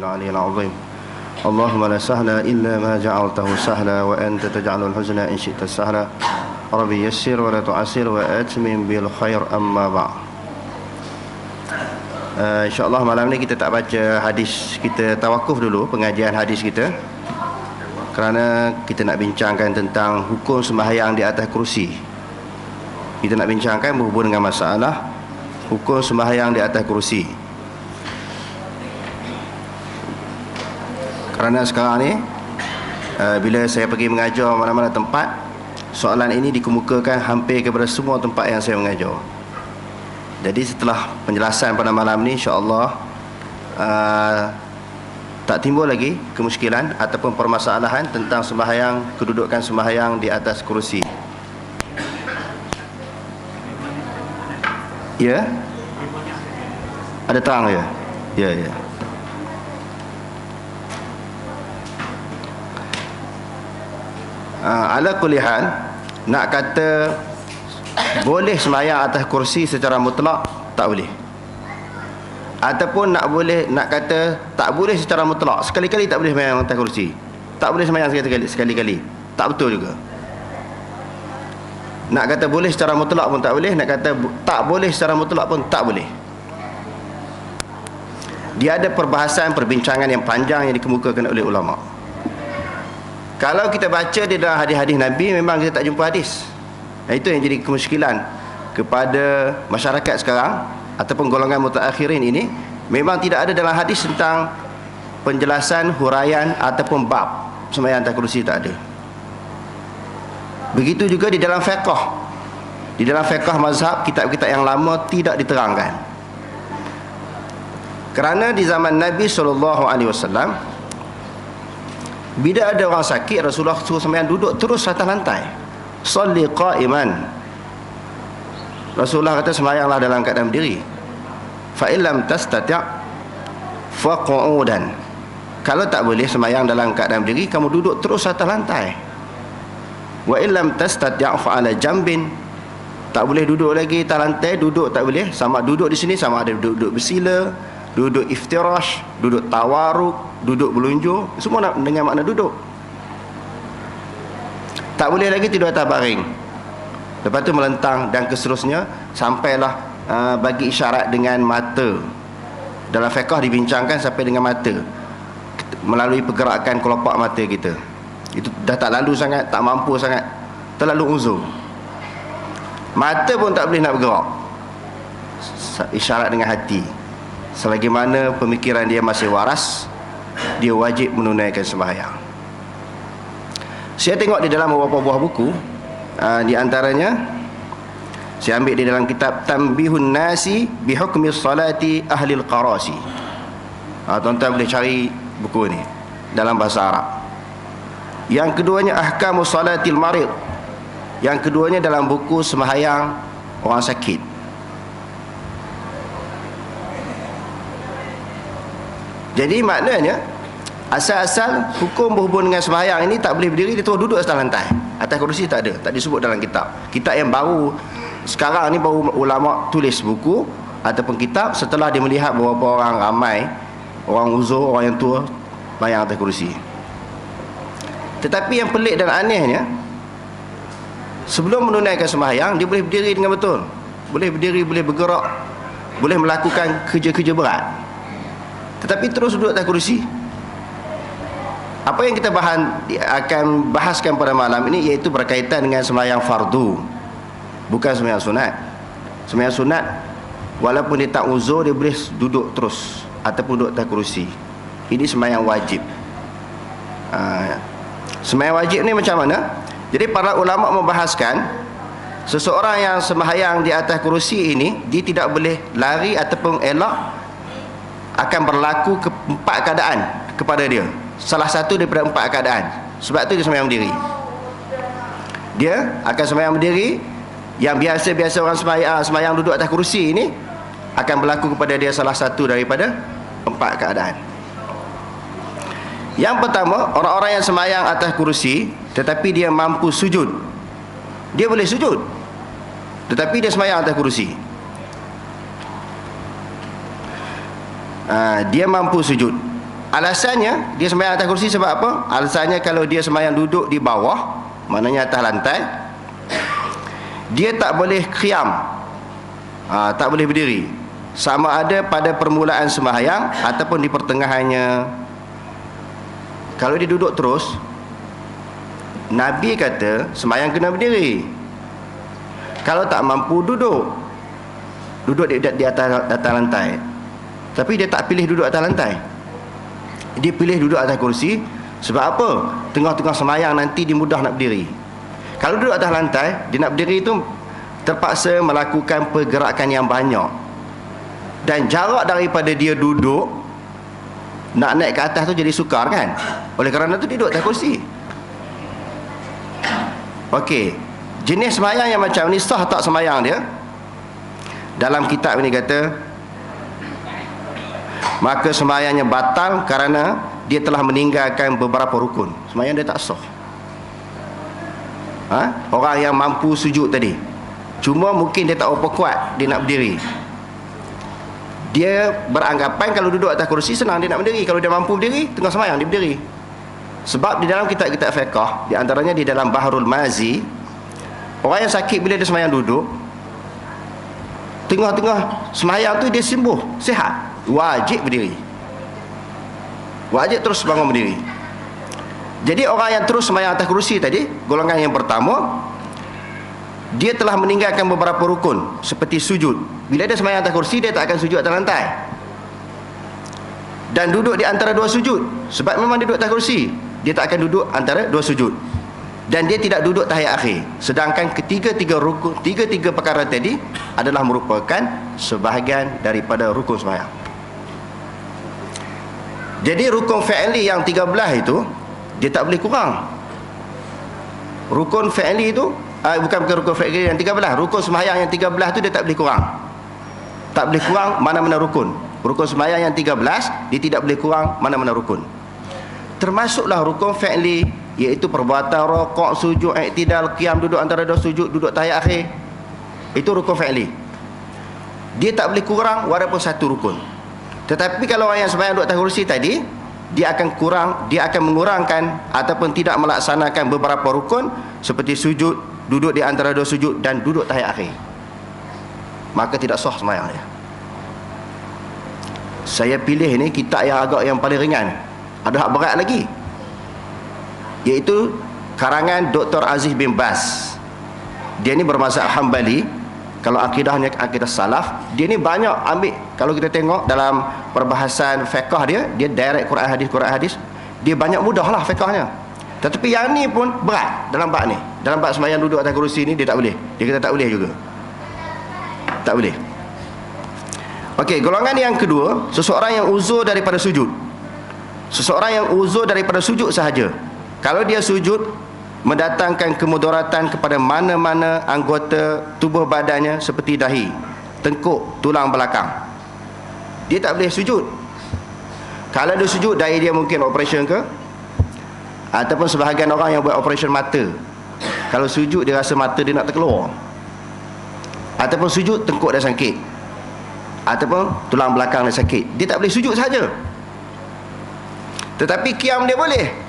العلي العظيم اللهم لا سهل إلا ما جعلته سهلا وأنت تجعل الحزن إن شئت سهلا ربي يسر ولا تعسر وأتمم بالخير أما بعد. InsyaAllah malam ni kita tak baca hadis, kita tawakuf dulu pengajian hadis kita, kerana kita nak bincangkan tentang hukum sembahyang di atas kerusi. Kita nak bincangkan berhubung dengan masalah hukum sembahyang di atas kerusi. Kerana sekarang ni bila saya pergi mengajar mana-mana tempat, soalan ini dikemukakan hampir kepada semua tempat yang saya mengajar. Jadi setelah penjelasan pada malam ni, insya-Allah tak timbul lagi kemusykilan ataupun permasalahan tentang sembahyang, kedudukan sembahyang di atas kerusi. Ya? Ada terang ya? Ya, ya. Ala kulli hal, nak kata boleh sembahyang atas kursi secara mutlak, tak boleh. Ataupun nak kata tak boleh secara mutlak, sekali-kali tak boleh sembahyang atas kursi, tak boleh sembahyang sekali-kali, tak betul juga. Nak kata boleh secara mutlak pun tak boleh, nak kata tak boleh secara mutlak pun tak boleh. Dia ada perbahasan, perbincangan yang panjang yang dikemukakan oleh ulama. Kalau kita baca di dalam hadis-hadis Nabi, memang kita tak jumpa hadis. Itu yang jadi kemusykilan kepada masyarakat sekarang ataupun golongan mutaakhirin ini. Memang tidak ada dalam hadis tentang penjelasan, huraian ataupun bab sembahyang atas kerusi, tak ada. Begitu juga di dalam fiqh. Di dalam fiqh mazhab, kitab-kitab yang lama tidak diterangkan. Kerana di zaman Nabi SAW, bila ada orang sakit, Rasulullah suruh sembahyang duduk terus atas lantai. Salli qa'iman. Rasulullah kata sembahyanglah dalam keadaan berdiri. Fa illam tastati' fa qu'udan. Kalau tak boleh sembahyang dalam keadaan berdiri, kamu duduk terus atas lantai. Wa illam tastati' fa 'ala jambin. Tak boleh duduk lagi atas lantai, duduk tak boleh. Sama duduk di sini, sama ada duduk bersila, duduk iftirash, duduk tawaruk, duduk belunjur, semua dengan makna duduk. Tak boleh lagi tidur atas baring, lepas tu melentang dan seterusnya, sampailah bagi isyarat dengan mata. Dalam fiqh dibincangkan sampai dengan mata, melalui pergerakan kelopak mata kita. Itu dah tak lalu sangat, tak mampu sangat, terlalu uzur. Mata pun tak boleh nak bergerak, isyarat dengan hati. Selagi mana pemikiran dia masih waras, dia wajib menunaikan sembahyang. Saya tengok di dalam beberapa buah buku, di antaranya saya ambil di dalam kitab Tanbihun Nasi Bihukmi Salati Ahlil Qarasi. Tuan-tuan boleh cari buku ni dalam bahasa Arab. Yang keduanya Ahkamus Salatil Marid. Yang keduanya dalam buku sembahyang orang sakit. Jadi maknanya asal-asal hukum berhubung dengan sembahyang ini tak boleh berdiri, dia terus duduk atas lantai. Atas kerusi tak ada, tak disebut dalam kitab. Kitab yang baru sekarang ni, baru ulama tulis buku ataupun kitab setelah dia melihat beberapa orang ramai, orang uzur, orang yang tua sembahyang atas kerusi. Tetapi yang pelik dan anehnya, sebelum menunaikan sembahyang, dia boleh berdiri dengan betul, boleh berdiri, boleh bergerak, boleh melakukan kerja-kerja berat, tetapi terus duduk atas kerusi. Apa yang kita akan bahaskan pada malam ini iaitu berkaitan dengan sembahyang fardu, bukan sembahyang sunat. Sembahyang sunat, walaupun dia tak uzur, dia boleh duduk terus ataupun duduk atas kerusi. Ini sembahyang wajib. Sembahyang wajib ni macam mana? Jadi para ulama membahaskan, seseorang yang sembahyang di atas kerusi ini, dia tidak boleh lari ataupun elak, akan berlaku empat keadaan kepada dia. Salah satu daripada empat keadaan. Sebab tu dia sembahyang berdiri. Dia akan sembahyang berdiri. Yang biasa-biasa orang sembahyang duduk atas kerusi ini, akan berlaku kepada dia salah satu daripada empat keadaan. Yang pertama, orang-orang yang sembahyang atas kerusi tetapi dia mampu sujud. Dia boleh sujud, tetapi dia sembahyang atas kerusi. Dia mampu sujud. Alasannya dia sembahyang atas kursi sebab apa? Alasannya kalau dia sembahyang duduk di bawah, maknanya atas lantai, dia tak boleh qiyam, tak boleh berdiri, sama ada pada permulaan sembahyang ataupun di pertengahannya. Kalau dia duduk terus, Nabi kata sembahyang kena berdiri. Kalau tak mampu duduk di atas lantai. Tapi dia tak pilih duduk atas lantai, dia pilih duduk atas kursi. Sebab apa? Tengah-tengah sembahyang nanti dia mudah nak berdiri. Kalau duduk atas lantai, dia nak berdiri itu terpaksa melakukan pergerakan yang banyak, dan jarak daripada dia duduk nak naik ke atas tu jadi sukar kan. Oleh kerana tu dia duduk atas kursi. Okey, jenis sembahyang yang macam ni sah tak sembahyang dia? Dalam kitab ini kata, maka sembahyangnya batal kerana dia telah meninggalkan beberapa rukun. Sembahyang dia tak sah. Orang yang mampu sujud tadi, cuma mungkin dia tak apa kuat, dia nak berdiri. Dia beranggapan kalau duduk atas kursi senang dia nak berdiri. Kalau dia mampu berdiri, tengah sembahyang dia berdiri. Sebab di dalam kitab-kitab fiqh, di antaranya di dalam Bahrul Mazi, orang yang sakit bila dia sembahyang duduk, tengah-tengah sembahyang tu dia sembuh, sihat, wajib berdiri, wajib terus bangun berdiri. Jadi orang yang terus sembahyang atas kursi tadi, golongan yang pertama, dia telah meninggalkan beberapa rukun seperti sujud. Bila dia sembahyang atas kursi, dia tak akan sujud atas lantai dan duduk di antara dua sujud. Sebab memang dia duduk atas kursi, dia tak akan duduk antara dua sujud, dan dia tidak duduk tahiyat akhir. Sedangkan ketiga-tiga rukun, tiga-tiga perkara tadi adalah merupakan sebahagian daripada rukun sembahyang. Jadi rukun fi'li yang 13 itu dia tak boleh kurang. Rukun fi'li itu bukan rukun fi'li yang 13, rukun sembahyang yang 13 tu dia tak boleh kurang. Tak boleh kurang mana-mana rukun. Rukun sembahyang yang 13 dia tidak boleh kurang mana-mana rukun. Termasuklah rukun fi'li, iaitu perbuatan rokok, sujud, i'tidal, qiyam, duduk antara dua sujud, duduk tahiyat akhir. Itu rukun fi'li. Dia tak boleh kurang walaupun satu rukun. Tetapi kalau orang yang sembahyang duduk atas kursi tadi, dia akan mengurangkan ataupun tidak melaksanakan beberapa rukun seperti sujud, duduk di antara dua sujud, dan duduk tahiyat akhir. Maka tidak sah sembahyang dia. Saya pilih ni kitab yang paling ringan. Ada hak berat lagi, iaitu karangan Dr. Aziz bin Baz. Dia ni bermazhab Hambali. Kalau akidahnya akidah salaf, dia ni banyak ambil. Kalau kita tengok dalam perbahasan fiqh dia direct Quran hadis. Dia banyak mudahlah fiqhnya. Tetapi yang ni pun berat dalam bab ni. Dalam bab sembahyang duduk atas kerusi ni dia tak boleh. Dia kata tak boleh juga. Tak boleh. Okey, golongan yang kedua, seseorang yang uzur daripada sujud. Seseorang yang uzur daripada sujud sahaja. Kalau dia sujud mendatangkan kemudaratan kepada mana-mana anggota tubuh badannya seperti dahi, tengkuk, tulang belakang, dia tak boleh sujud. Kalau dia sujud, dahi dia mungkin operation ke, ataupun sebahagian orang yang buat operation mata, kalau sujud dia rasa mata dia nak terkeluar, ataupun sujud tengkuk dia sakit, ataupun tulang belakang dia sakit, dia tak boleh sujud saja. Tetapi qiyam dia boleh.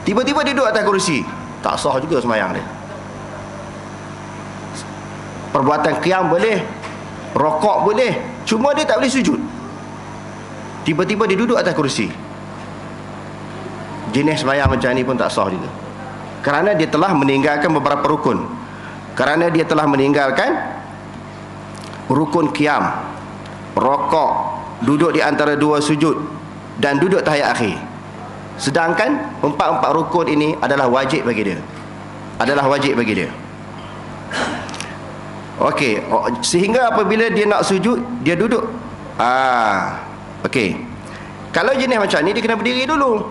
Tiba-tiba dia duduk atas kursi, tak sah juga sembahyang dia. Perbuatan qiyam boleh, rokok boleh, cuma dia tak boleh sujud. Tiba-tiba dia duduk atas kursi. Jenis sembahyang macam ni pun tak sah juga, kerana dia telah meninggalkan beberapa rukun. Kerana dia telah meninggalkan rukun qiyam, rokok, duduk di antara dua sujud, dan duduk tahiyat akhir. Sedangkan empat-empat rukun ini adalah wajib bagi dia. Okey, sehingga apabila dia nak sujud, dia duduk. Okey. Kalau jenis macam ni, dia kena berdiri dulu.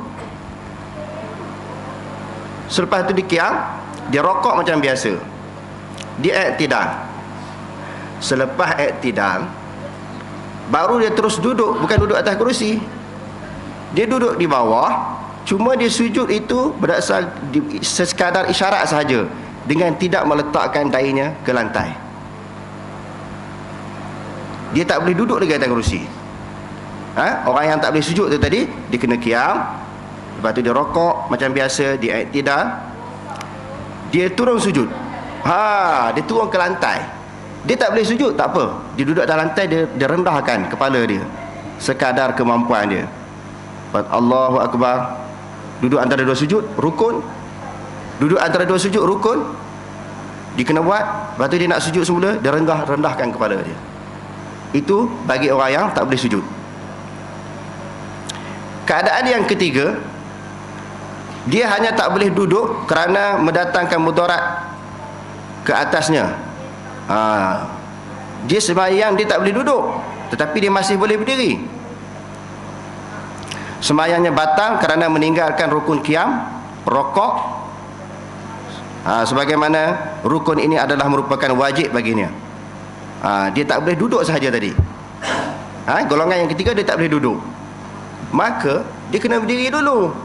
Selepas tu dia qiyam, dia rokok macam biasa. Dia i'tidal. Selepas i'tidal, baru dia terus duduk, bukan duduk atas kerusi. Dia duduk di bawah, cuma dia sujud itu berdasar sekadar isyarat sahaja, dengan tidak meletakkan dahinya ke lantai. Dia tak boleh duduk lagi atas kerusi. Orang yang tak boleh sujud tu tadi, dia kena qiyam, lepas tu dia rokok macam biasa, dia i'tidal, dia turun sujud. Dia turun ke lantai. Dia tak boleh sujud, tak apa, dia duduk atas lantai, dia rendahkan kepala dia sekadar kemampuan dia. Allahu Akbar. Duduk antara dua sujud, rukun. Duduk antara dua sujud, rukun. Dia kena buat. Lepas tu dia nak sujud semula, dia rendahkan kepala dia. Itu bagi orang yang tak boleh sujud. Keadaan yang ketiga, dia hanya tak boleh duduk kerana mendatangkan mudarat ke atasnya. Dia sembahyang, dia tak boleh duduk, tetapi dia masih boleh berdiri. Sembahyangnya batal kerana meninggalkan rukun qiyam, rokok. Sebagaimana rukun ini adalah merupakan wajib baginya. Dia tak boleh duduk sahaja tadi. Golongan yang ketiga, dia tak boleh duduk. Maka dia kena berdiri dulu.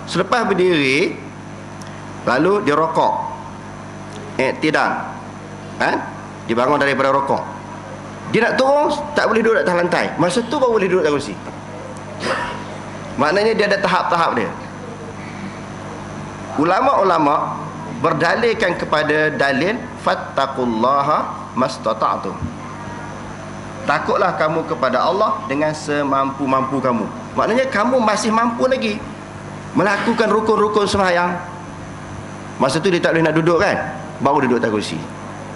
Selepas berdiri, lalu dia rokok, i'tidal, dia bangun daripada rokok. Dia nak turun, tak boleh duduk atas lantai. Masa tu baru boleh duduk atas kursi. Maknanya dia ada tahap-tahap dia. Ulama-ulama berdalilkan kepada dalil fattaqullaha mastata'tum. Takutlah kamu kepada Allah dengan semampu-mampu kamu. Maknanya kamu masih mampu lagi melakukan rukun-rukun sembahyang. Masa tu dia tak boleh nak duduk kan, baru duduk atas kursi.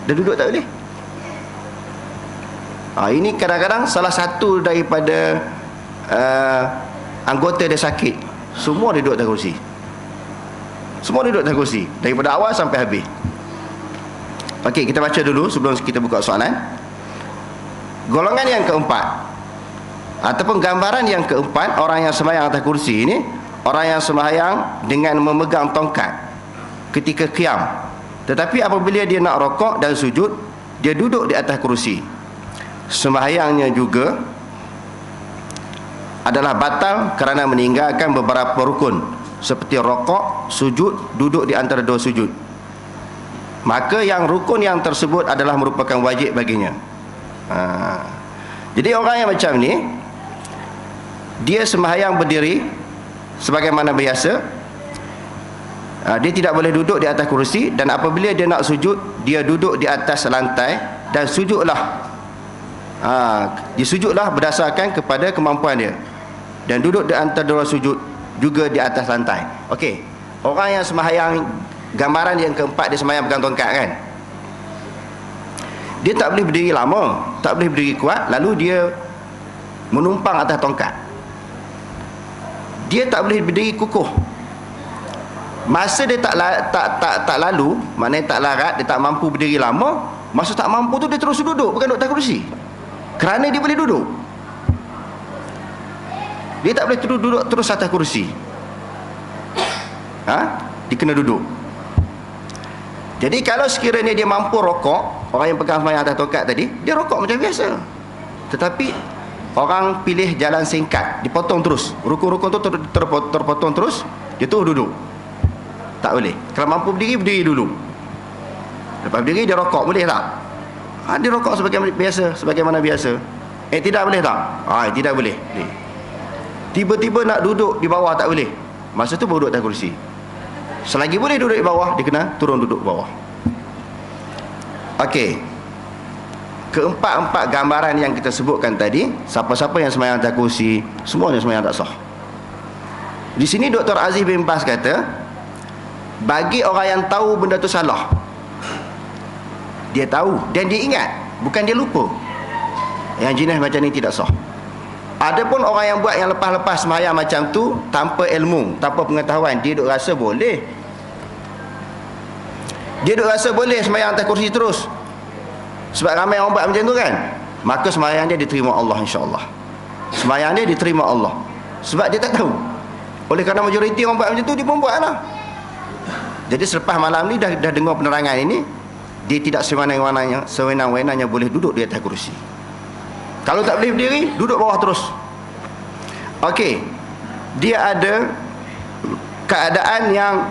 Dia duduk tak boleh. Ini kadang-kadang salah satu daripada anggota dia sakit, semua dia duduk atas kursi. Semua dia duduk atas kursi daripada awal sampai habis. Okey, kita baca dulu sebelum kita buka soalan. Golongan yang keempat, ataupun gambaran yang keempat, orang yang sembahyang atas kursi ini, orang yang sembahyang dengan memegang tongkat ketika qiyam, tetapi apabila dia nak rokok dan sujud, dia duduk di atas kursi. Sembahyangnya juga adalah batal kerana meninggalkan beberapa rukun seperti rokok, sujud, duduk di antara dua sujud. Maka yang rukun yang tersebut adalah merupakan wajib baginya. Jadi orang yang macam ni, dia sembahyang berdiri sebagaimana biasa, dia tidak boleh duduk di atas kursi, dan apabila dia nak sujud, dia duduk di atas lantai dan sujudlah. Dia sujudlah berdasarkan kepada kemampuan dia, dan duduk di antara dua sujud juga di atas lantai. Okey, orang yang sembahyang, gambaran yang keempat, dia sembahyang pegang tongkat kan, dia tak boleh berdiri lama, tak boleh berdiri kuat, lalu dia menumpang atas tongkat. Dia tak boleh berdiri kukuh. Masa dia tak lalu, maknanya tak larat, dia tak mampu berdiri lama. Masa tak mampu tu dia terus duduk, bukan duduk atas kursi, kerana dia boleh duduk. Dia tak boleh duduk terus atas kursi. Dia kena duduk. Jadi kalau sekiranya dia mampu rokok, orang yang pegang sembahyang atas tongkat tadi, dia rokok macam biasa. Tetapi orang pilih jalan singkat, dipotong terus, rukun-rukun tu terpotong terus, dia terus duduk. Tak boleh. Kalau mampu berdiri, berdiri dulu. Lepas berdiri dia rokok, boleh tak? Dia rokok sebagaimana biasa. Tidak boleh tak? Tidak boleh. Tiba-tiba nak duduk di bawah, tak boleh. Masa tu baru duduk atas kursi. Selagi boleh duduk di bawah, dia kena turun duduk bawah. Okey, keempat-empat gambaran yang kita sebutkan tadi, siapa-siapa yang sembahyang atas kursi, semuanya sembahyang tak sah. Di sini Dr. Aziz bin Baz kata, bagi orang yang tahu benda tu salah, dia tahu dan dia ingat, bukan dia lupa, yang jenis macam ni tidak sah. Adapun orang yang buat yang lepas-lepas sembahyang macam tu tanpa ilmu, tanpa pengetahuan, dia duk rasa boleh. Dia duk rasa boleh sembahyang atas kursi terus, sebab ramai orang buat macam tu kan, maka sembahyang dia diterima Allah, insya-Allah. Sembahyang dia diterima Allah, sebab dia tak tahu. Oleh kerana majoriti orang buat macam tu, dia pun buatlah. Jadi selepas malam ni dah dengar penerangan ini, dia tidak sewenang-wenangnya boleh duduk di atas kursi. Kalau tak boleh berdiri, duduk bawah terus. Okey, dia ada keadaan yang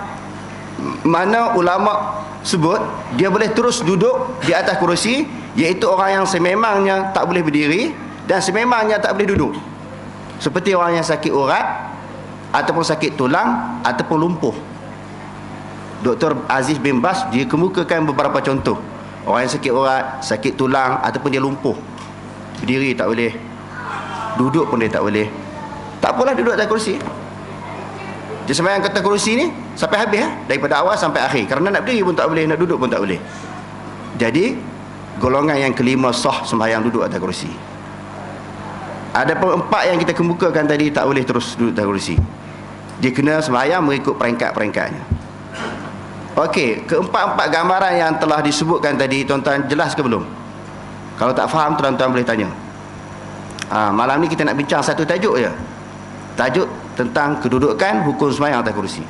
mana ulama sebut dia boleh terus duduk di atas kursi, iaitu orang yang sememangnya tak boleh berdiri dan sememangnya tak boleh duduk. Seperti orang yang sakit urat, ataupun sakit tulang, ataupun lumpuh. Dr. Aziz bin Bas dia kemukakan beberapa contoh. Orang yang sakit urat, sakit tulang, ataupun dia lumpuh, berdiri tak boleh, duduk pun dia tak boleh. Tak apalah, duduk atas kursi. Dia sembahyang kata kursi ni sampai habis, daripada awal sampai akhir. Kerana nak berdiri pun tak boleh, nak duduk pun tak boleh. Jadi golongan yang kelima sah sembahyang duduk atas kursi. Ada empat yang kita kemukakan tadi tak boleh terus duduk atas kursi. Dia kena sembahyang mengikut peringkat-peringkatnya. Okey, keempat-empat gambaran yang telah disebutkan tadi, tuan-tuan jelas ke belum? Kalau tak faham, tuan-tuan boleh tanya. Malam ni kita nak bincang satu tajuk je. Tajuk tentang kedudukan hukum sembahyang atas kursi.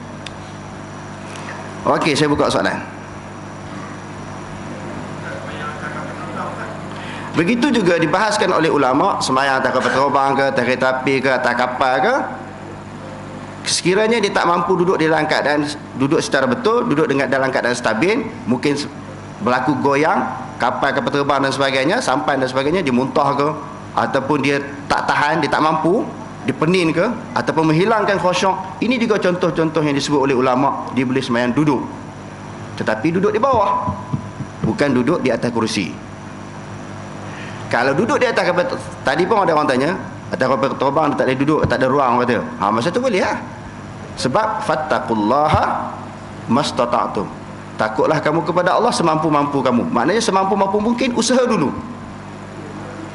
Okey, saya buka soalan. Begitu juga dibahaskan oleh ulama, sembahyang atas kapal terbang ke, atas kereta api ke, atas kapal ke, sekiranya dia tak mampu duduk di dalam keadaan duduk secara betul, duduk dalam keadaan stabil, mungkin berlaku goyang kapal terbang dan sebagainya, sampan dan sebagainya, dia muntah ke, ataupun dia tak tahan, dia tak mampu, dia penin ke, ataupun menghilangkan khusyuk. Ini juga contoh-contoh yang disebut oleh ulama, dia boleh sembahyang duduk, tetapi duduk di bawah, bukan duduk di atas kursi. Kalau duduk di atas kapal, tadi pun ada orang tanya, atas kapal terbang tak boleh duduk, tak ada ruang kata. Masa tu boleh lah. Sebab fattaqullaha mastata'tum. Takutlah kamu kepada Allah semampu-mampu kamu. Maknanya semampu-mampu mungkin, usaha dulu.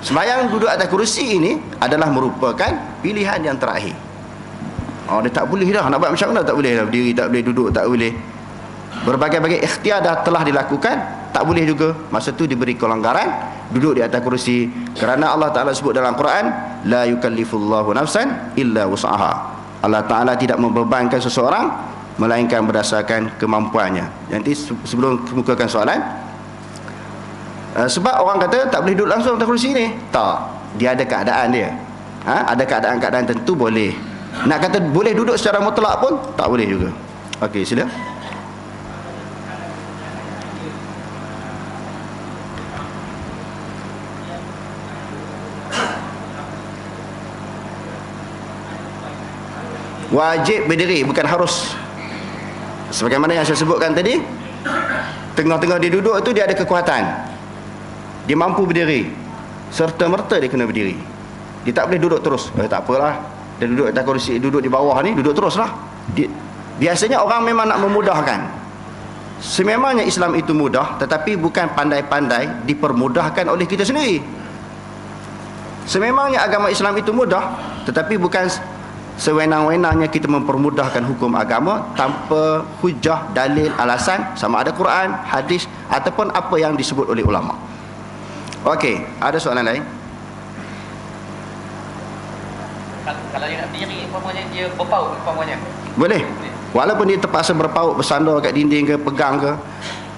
Sembahyang duduk atas kursi ini adalah merupakan pilihan yang terakhir. Dia tak boleh dah, nak buat macam mana tak boleh dah, berdiri tak boleh, duduk tak boleh. Berbagai-bagai ikhtiar dah telah dilakukan, tak boleh juga. Masa tu diberi kelonggaran, duduk di atas kursi. Kerana Allah Ta'ala sebut dalam Quran, la yukallifullahu nafsan illa wus'aha. Allah Ta'ala tidak membebankan seseorang melainkan berdasarkan kemampuannya. Nanti sebelum kemukakan soalan, sebab orang kata tak boleh duduk langsung atas kursi ni. Tak, dia ada keadaan dia. Ada keadaan-keadaan tentu boleh. Nak kata boleh duduk secara mutlak pun tak boleh juga. Okey, sila. Wajib berdiri, bukan harus. Sebagaimana yang saya sebutkan tadi, tengah-tengah dia duduk itu dia ada kekuatan, dia mampu berdiri, serta-merta dia kena berdiri. Dia tak boleh duduk terus. Tak apalah, dia duduk atas kursi, duduk di bawah ni, duduk teruslah. Biasanya orang memang nak memudahkan. Sememangnya Islam itu mudah, tetapi bukan pandai-pandai dipermudahkan oleh kita sendiri. Sememangnya agama Islam itu mudah, tetapi bukan sewenang-wenangnya kita mempermudahkan hukum agama tanpa hujah, dalil, alasan, sama ada Quran, hadis ataupun apa yang disebut oleh ulama. Okey, ada soalan lain? Kalau dia nak berdiri, umpamanya dia berpaut, umpamanya boleh. Walaupun dia terpaksa berpaut, bersandar kat dinding ke, pegang ke.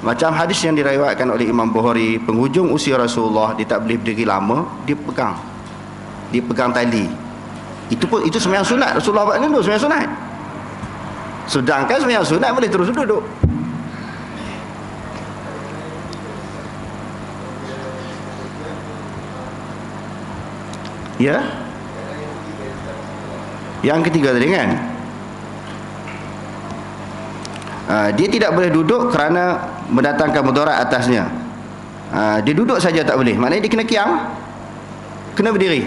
Macam hadis yang diriwayatkan oleh Imam Bukhari, penghujung usia Rasulullah, dia tak boleh berdiri lama, dia pegang. Dia pegang tali. Itu sembahyang sunat. Rasulullah buat dulu sembahyang sunat. Sedangkan sembahyang sunat boleh terus duduk. Ya. Yang ketiga tadi kan, dia tidak boleh duduk kerana mendatangkan mudarat atasnya. Dia duduk saja tak boleh, maknanya dia kena qiyam, kena berdiri.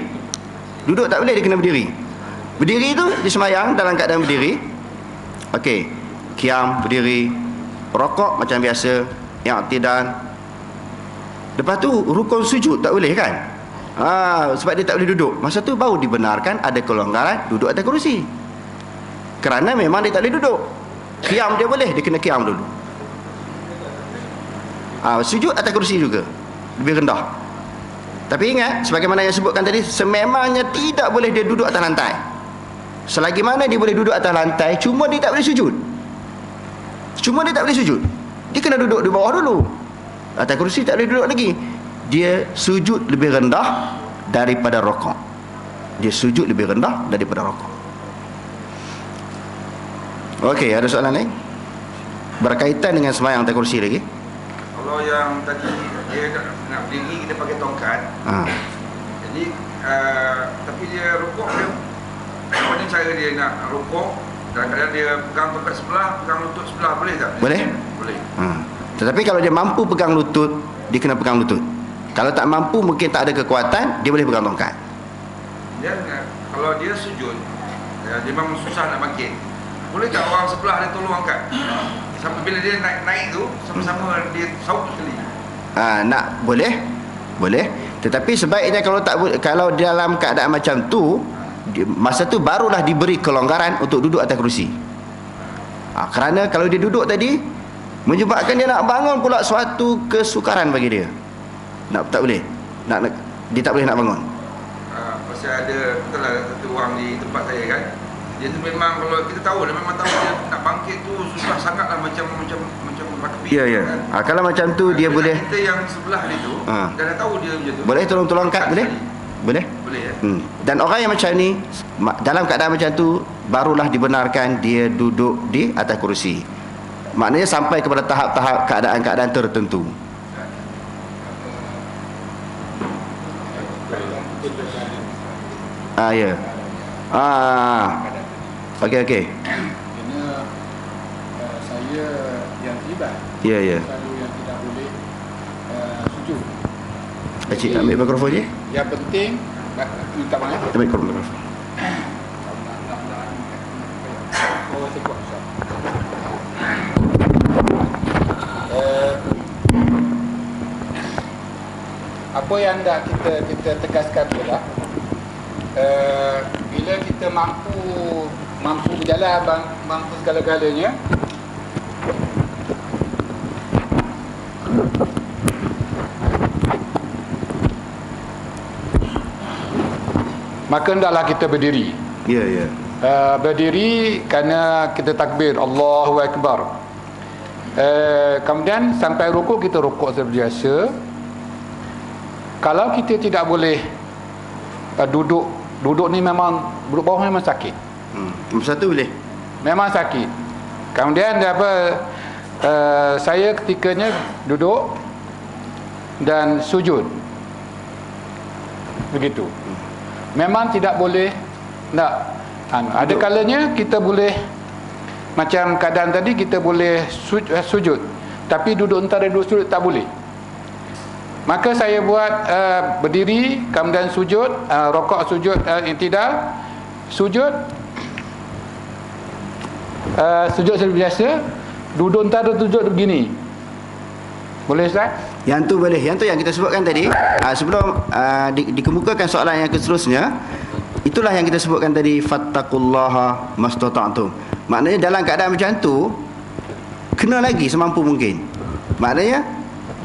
Duduk tak boleh, dia kena berdiri. Berdiri tu dia sembahyang dalam keadaan berdiri. Okey, qiyam, berdiri, rokok macam biasa, i'tidal. Lepas tu rukun sujud tak boleh kan? Sebab dia tak boleh duduk. Masa tu baru dibenarkan ada kelonggaran duduk atas kerusi. Kerana memang dia tak boleh duduk. Qiyam dia boleh, dia kena qiyam dulu. Sujud atas kerusi juga, lebih rendah. Tapi ingat, sebagaimana yang sebutkan tadi, sememangnya tidak boleh dia duduk atas lantai. Selagi mana dia boleh duduk atas lantai, cuma dia tak boleh sujud. Dia kena duduk di bawah dulu. Atas kerusi tak boleh duduk lagi. Dia sujud lebih rendah daripada rokok. Okey, ada soalan lain? Berkaitan dengan sembahyang atas kerusi lagi. Kalau yang tadi dia nak berdiri, kita pakai tongkat. Jadi tapi dia rukuk, dia Macam cara dia nak rukuk, kadang-kadang dia pegang tongkat sebelah, pegang lutut sebelah, boleh tak? Boleh? Boleh. Tetapi kalau dia mampu pegang lutut, dia kena pegang lutut. Kalau tak mampu, mungkin tak ada kekuatan, dia boleh pegang tongkat. Dan kalau dia sujud, dia memang susah nak bangkit. Boleh tak orang sebelah dia tolong angkat? Sampai bila dia naik tu, sama-sama dia saut sekali. Nak boleh? Boleh. Tetapi sebaiknya kalau dalam keadaan macam tu, masa tu barulah diberi kelonggaran untuk duduk atas kerusi. Kerana kalau dia duduk tadi, menyebabkan dia nak bangun pula suatu kesukaran bagi dia. Tak boleh. Dia tak boleh nak bangun. Pasal ada, betul lah satu orang di tempat saya kan, dia tu memang, kalau kita tahu dia memang tahu dia nak bangkit tu susah sangat lah, macam rugby. Ya. Kan? Kalau macam tu dia boleh. Kita yang sebelah dia tu, dah tahu dia macam tu. Boleh tolong angkat, boleh? Boleh? Boleh ya. Dan orang yang macam ni, dalam keadaan macam tu, barulah dibenarkan dia duduk di atas kerusi. Maknanya sampai kepada tahap-tahap keadaan-keadaan tertentu. Ya. Okey. Kena saya yang terlibat. Ya. Selalu yang tidak boleh sujud. Pakcik ambil mikrofon je. Yang penting minta maaf. Ambil mikrofon. Oh, saya kuat, Ustaz. Apa yang dah kita tegaskan adalah bila kita mampu berjalan, mampu segala-galanya, maka hendaklah kita berdiri. Ya. Berdiri kerana kita takbir Allahu Akbar. Kemudian sampai rukuk, kita rukuk seperti biasa. Kalau kita tidak boleh duduk ni, memang duduk bawah memang sakit. Satu boleh. Memang sakit. Kemudian saya ketikanya duduk dan sujud. Begitu. Memang tidak boleh ada kalanya kita boleh, macam keadaan tadi, kita boleh sujud, tapi duduk antara dua sujud tak boleh. Maka saya buat berdiri, kemudian sujud, rokok, sujud, i'tidal, sujud seperti biasa, duduk antara sujud begini. Boleh, Ustaz? Yang tu boleh. Yang tu yang kita sebutkan tadi. Sebelum dikemukakan soalan yang seterusnya, itulah yang kita sebutkan tadi, fattaqullaha mastata'tum. Maknanya dalam keadaan macam tu, kena lagi semampu mungkin. Maknanya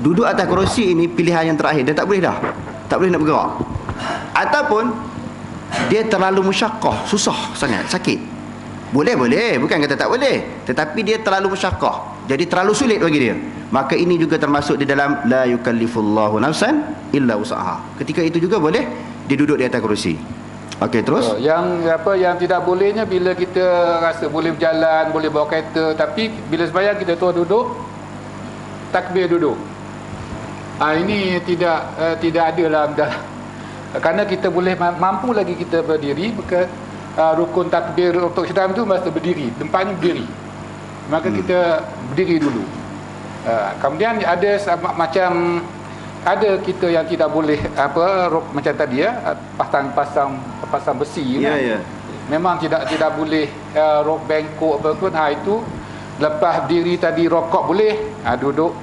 duduk atas kerusi ini pilihan yang terakhir. Dia tak boleh dah. Tak boleh nak bergerak. Ataupun dia terlalu musyaqqah, susah sangat, sakit. Boleh, bukan kata tak boleh, tetapi dia terlalu musyaqqah, jadi terlalu sulit bagi dia. Maka ini juga termasuk di dalam la yukallifullahu nafsan illa wus'aha. Ketika itu juga boleh dia duduk di atas kerusi. Okey, terus. Yang tidak bolehnya bila kita rasa boleh berjalan, boleh bawa kereta, tapi bila sembahyang kita terus duduk, takbir duduk. Ini tidak ada dalam, kerana kita boleh mampu lagi kita berdiri, maka rukun takbir untuk Islam tu mesti berdiri, tempatnya berdiri. Maka kita berdiri dulu. Kemudian ada macam, ada kita yang tidak boleh macam tadi pasang besi. Ya. Memang tidak boleh rok bengkok apa pun. Itu lepas diri tadi, rokok boleh, duduk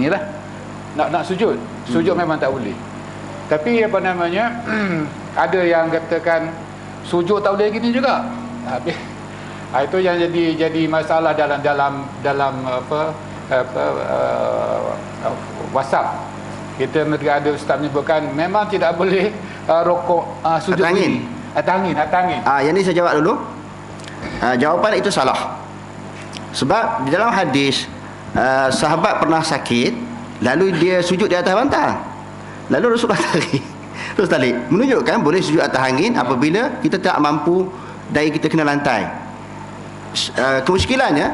inilah nak sujud memang tak boleh. Tapi ada yang katakan sujud tak boleh gini juga. Itu yang jadi masalah dalam WhatsApp. Kita ada ustaz menyebutkan memang tidak boleh rokok sujud angin. Atas angin. Yang ni saya jawab dulu. Jawapan itu salah. Sebab di dalam hadis, sahabat pernah sakit, lalu dia sujud di atas bantal. Lalu Rasulullah terus talik, menunjukkan boleh sujud atas angin apabila kita tak mampu, daya kita kena lantai. Kemusykilannya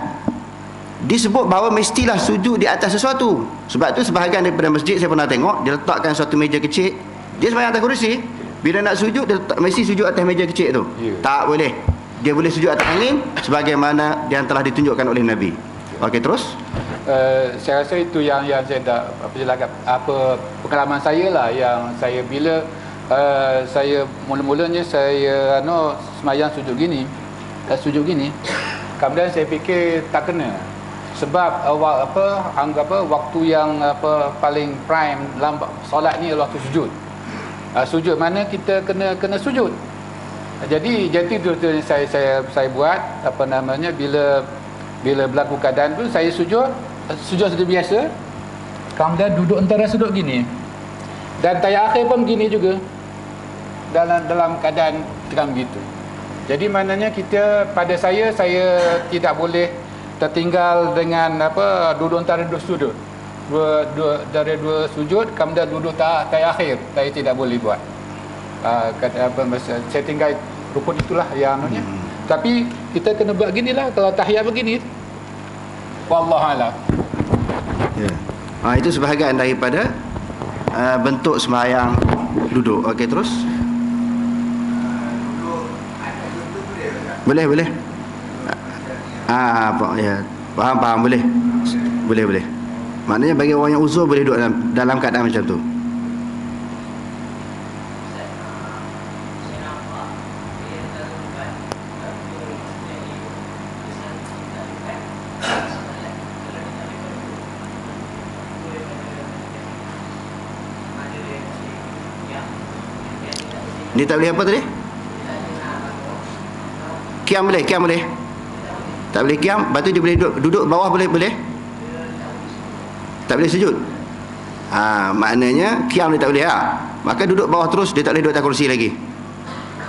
disebut bahawa mestilah sujud di atas sesuatu. Sebab tu sebahagian daripada masjid saya pernah tengok, dia letakkan suatu meja kecil, dia sembahyang atas kerusi, Bila nak sujud, dia mesti sujud atas meja kecil tu. Ya. Tak boleh. Dia boleh sujud atas angin sebagaimana yang telah ditunjukkan oleh Nabi. Okey, terus. Saya rasa itu yang saya dah pengalaman saya lah, yang saya bila saya mula-mulanya saya semayang sujud gini, kemudian saya fikir tak kena, sebab waktu yang paling prime dalam solat ni adalah waktu sujud. Sujud mana kita kena sujud. Jadi itu saya buat bila berlaku keadaan tu, saya sujud seperti biasa, kemudian duduk antara sudut gini, dan tayar akhir pun begini juga, dalam keadaan macam gitu. Jadi maknanya saya tidak boleh tertinggal dengan duduk antara dua sudut, dari dua sujud, kemudian duduk tayar akhir. Saya tidak boleh buat. Saya tinggal rukun itulah yang tapi kita kena buat ginilah kalau tahiyat begini. Wallahualam. Ya. Itu sebahagian daripada bentuk sembahyang duduk. Okey, terus. Boleh. Ya. Faham boleh. Boleh. Maknanya bagi orang yang uzur boleh duduk dalam keadaan macam tu. Dia tak boleh apa tadi? Kiam boleh? Tak boleh kiam, lepas tu dia boleh duduk bawah boleh? Tak boleh sujud. Maknanya kiam dia tak boleh maka duduk bawah terus, dia tak boleh duduk atas kerusi lagi.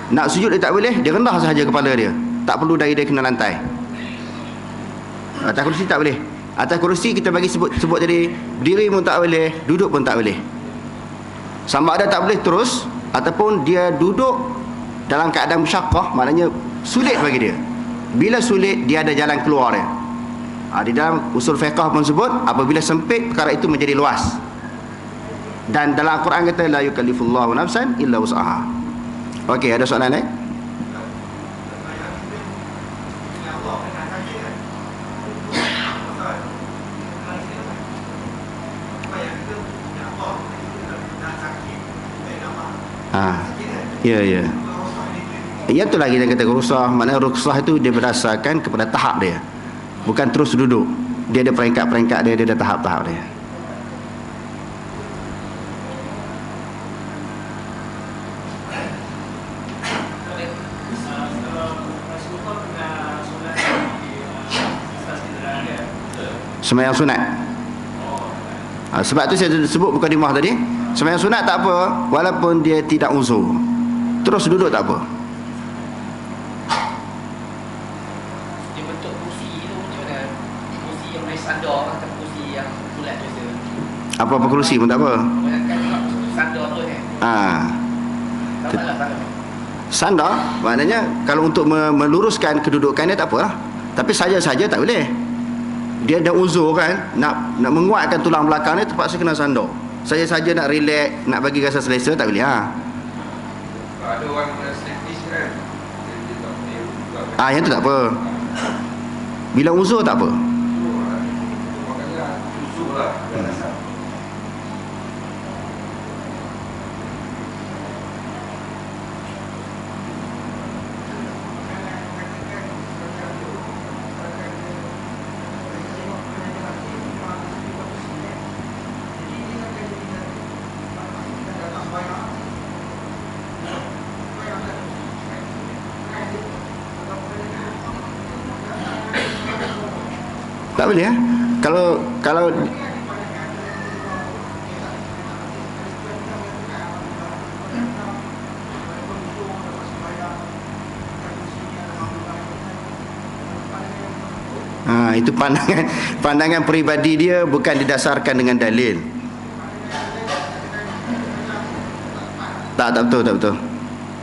Nak sujud dia tak boleh, dia rendah sahaja kepala dia. Tak perlu dari dia kena lantai. Atas kerusi tak boleh. Atas kerusi kita bagi sebut tadi, berdiri pun tak boleh, duduk pun tak boleh. Sama ada tak boleh terus ataupun dia duduk dalam keadaan musyaqqah, maknanya sulit bagi dia. Bila sulit, dia ada jalan keluar dia. Di dalam usul fiqh pun sebut, apabila sempit, perkara itu menjadi luas. Dan dalam Al-Quran kata la yukallifullahu nafsan illa wus'aha. Okey, ada soalan lain? Ya. Ya, itulah kita kata rukhsah. Maknanya rukhsah itu dia berdasarkan kepada tahap dia, bukan terus duduk. Dia ada peringkat-peringkat dia ada tahap-tahap dia. Sembahyang sunat. Sebab tu saya sebut mukadimah tadi, sembahyang sunat tak apa, walaupun dia tidak uzur, terus duduk tak apa. Dia bentuk kursi tu macam mana? Kursi yang boleh sandar atau kursi yang bulat biasa? Apa-apa kerusi pun tak apa. Bayangkan sandar tu tak salah. Sandar maknanya kalau untuk meluruskan kedudukannya tak apalah. Tapi saja-saja tak boleh. Dia dah uzur kan, nak menguatkan tulang belakang dia, terpaksa kena sandar. Saja-saja nak relax, nak bagi rasa selesa, tak boleh. Ada orang sleepish kan, dia tak boleh buka. Yang tu tak apa. Bila uzur tak apa. Makanya uzur lah. Tak boleh Kalau itu pandangan peribadi dia, bukan didasarkan dengan dalil. Tak betul.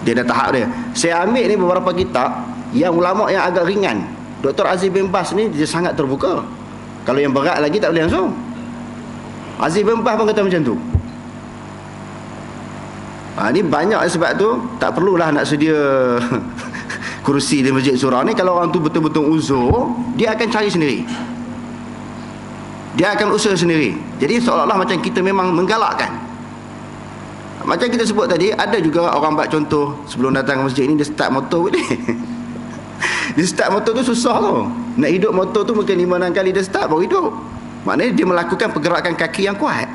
Dia ada tahap dia. Saya ambil ni beberapa kitab yang ulama yang agak ringan. Dr. Aziz bin Baz ni dia sangat terbuka. Kalau yang berat lagi tak boleh langsung. Aziz bin Baz pun kata macam tu. Ni banyak sebab tu tak perlulah nak sedia kerusi di masjid surau ni. Kalau orang tu betul-betul uzur, dia akan cari sendiri, dia akan usaha sendiri. Jadi seolah-olah macam kita memang menggalakkan. Macam kita sebut tadi, ada juga orang buat contoh sebelum datang ke masjid ni, dia start motor boleh. Dia start motor tu susah tu. Nak hidup motor tu mungkin 5-6 kali dia start baru hidup. Maknanya dia melakukan pergerakan kaki yang kuat.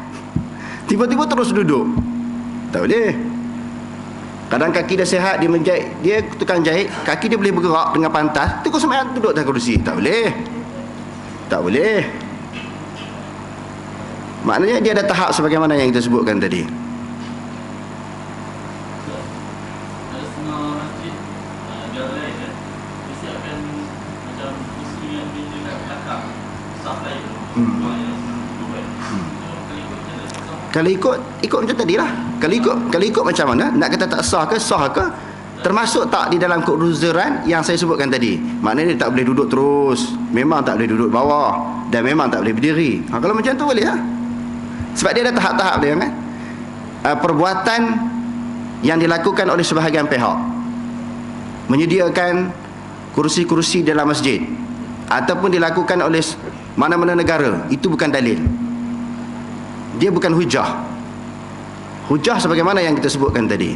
Tiba-tiba terus duduk, tak boleh. Kadang kaki dia sihat, dia menjahit, dia tukang jahit, kaki dia boleh bergerak dengan pantas, terus semayang duduk atas kerusi. Tak boleh. Tak boleh. Maknanya dia ada tahap sebagaimana yang kita sebutkan tadi. Ada setengah masjid dia lain kan, dia siapkan macam kursi yang dia kat belakang saf lain. Kalau ikut macam tadi lah. Kalau ikut macam mana, nak kata tak sah ke, sah ke, termasuk tak di dalam kod uzuran yang saya sebutkan tadi. Maknanya dia tak boleh duduk terus, memang tak boleh duduk bawah, dan memang tak boleh berdiri. Kalau macam tu boleh lah. Sebab dia ada tahap-tahap dia kan. Perbuatan yang dilakukan oleh sebahagian pihak, menyediakan kursi-kursi dalam masjid, ataupun dilakukan oleh mana-mana negara, itu bukan dalil. Dia bukan hujah. Hujah sebagaimana yang kita sebutkan tadi.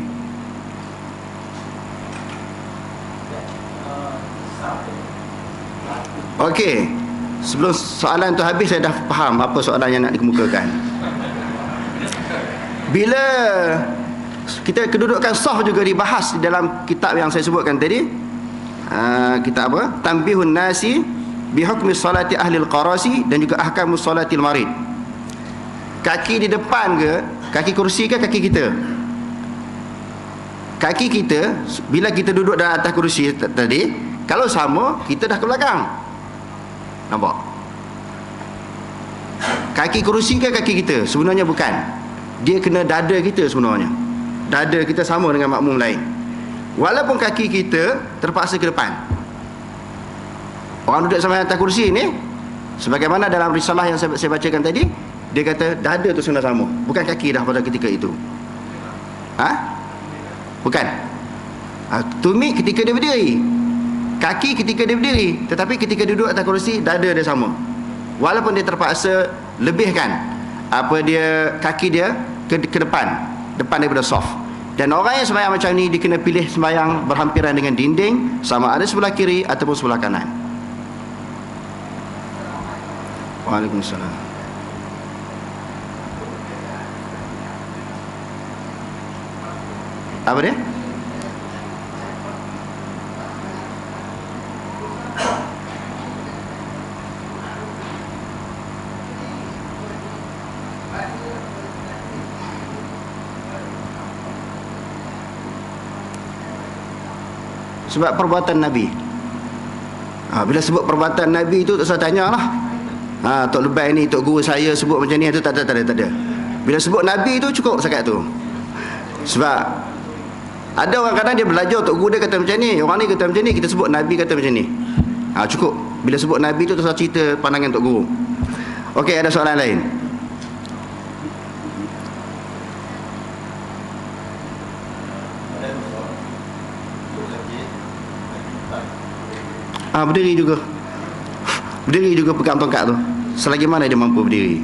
Okey, sebelum soalan tu habis, saya dah faham apa soalan yang nak dikemukakan. Bila kita kedudukan sah juga dibahas di dalam kitab yang saya sebutkan tadi, kitab apa? Tanbihun Nasi bihukmi salati ahli al-qarasi, dan juga ahkamus salatil marid. Kaki di depan ke, kaki kursi ke kaki kita? Kaki kita, bila kita duduk dalam atas kursi tadi, kalau sama, kita dah ke belakang. Nampak? Kaki kursi ke kaki kita? Sebenarnya bukan. Dia kena dada kita sebenarnya. Dada kita sama dengan makmum lain. Walaupun kaki kita terpaksa ke depan. Orang duduk sama atas kursi ni, sebagaimana dalam risalah yang saya bacakan tadi, dia kata dada tu kena sama, bukan kaki dah pada ketika itu. Bukan. Tumit ketika dia berdiri, kaki ketika dia berdiri, tetapi ketika duduk atas kursi, dada dia sama. Walaupun dia terpaksa lebihkan kaki dia ke depan daripada soft. Dan orang yang sembahyang macam ni, dia kena pilih sembahyang berhampiran dengan dinding, sama ada sebelah kiri ataupun sebelah kanan. Waalaikumsalam. Apa dia? Sebab perbuatan Nabi. Bila sebut perbuatan Nabi itu, tak usah tanya lah. Tok Lebay ni, tok guru saya sebut macam ni, itu tak ada. Bila sebut Nabi itu cukup sekat tu. Sebab ada orang kadang dia belajar, tok guru dia kata macam ni, orang ni kata macam ni, kita sebut Nabi kata macam ni. Cukup. Bila sebut Nabi tu, tak usah cerita pandangan tok guru. Okey, ada soalan lain? Berdiri juga. Berdiri juga pegang tongkat tu, selagi mana dia mampu berdiri.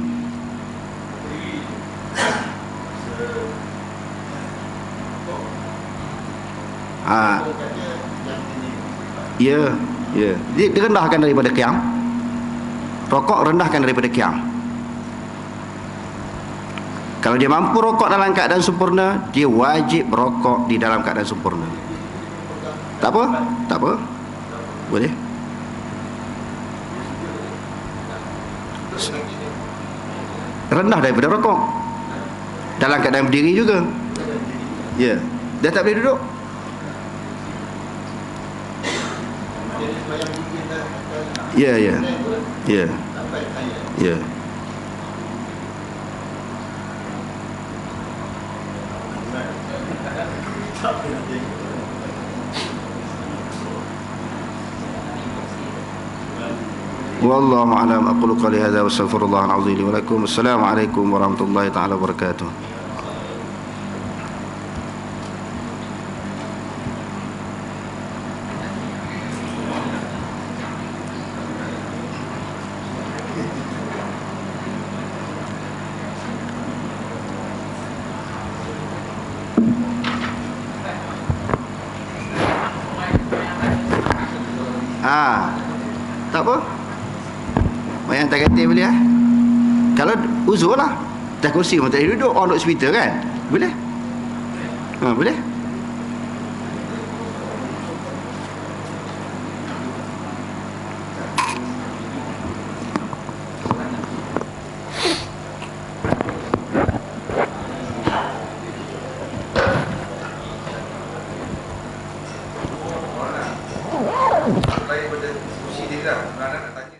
Ya. Dia rendahkan daripada qiyam. Rokok rendahkan daripada qiyam. Kalau dia mampu rokok dalam keadaan sempurna, dia wajib rokok di dalam keadaan sempurna. Tak apa. Boleh. Rendah daripada rokok dalam keadaan berdiri juga. Ya. Dia tak boleh duduk. Ya. Wallahu a'lam. Aqulu qali hadza wa astaghfirullahal azim li wa lakum. Assalamualaikum warahmatullahi taala wabarakatuh. Tak apa. Mak yang tak kata boleh Kalau uzur lah. Atas kursi pun tak boleh duduk. Orang duduk hospital kan. Boleh. Boleh.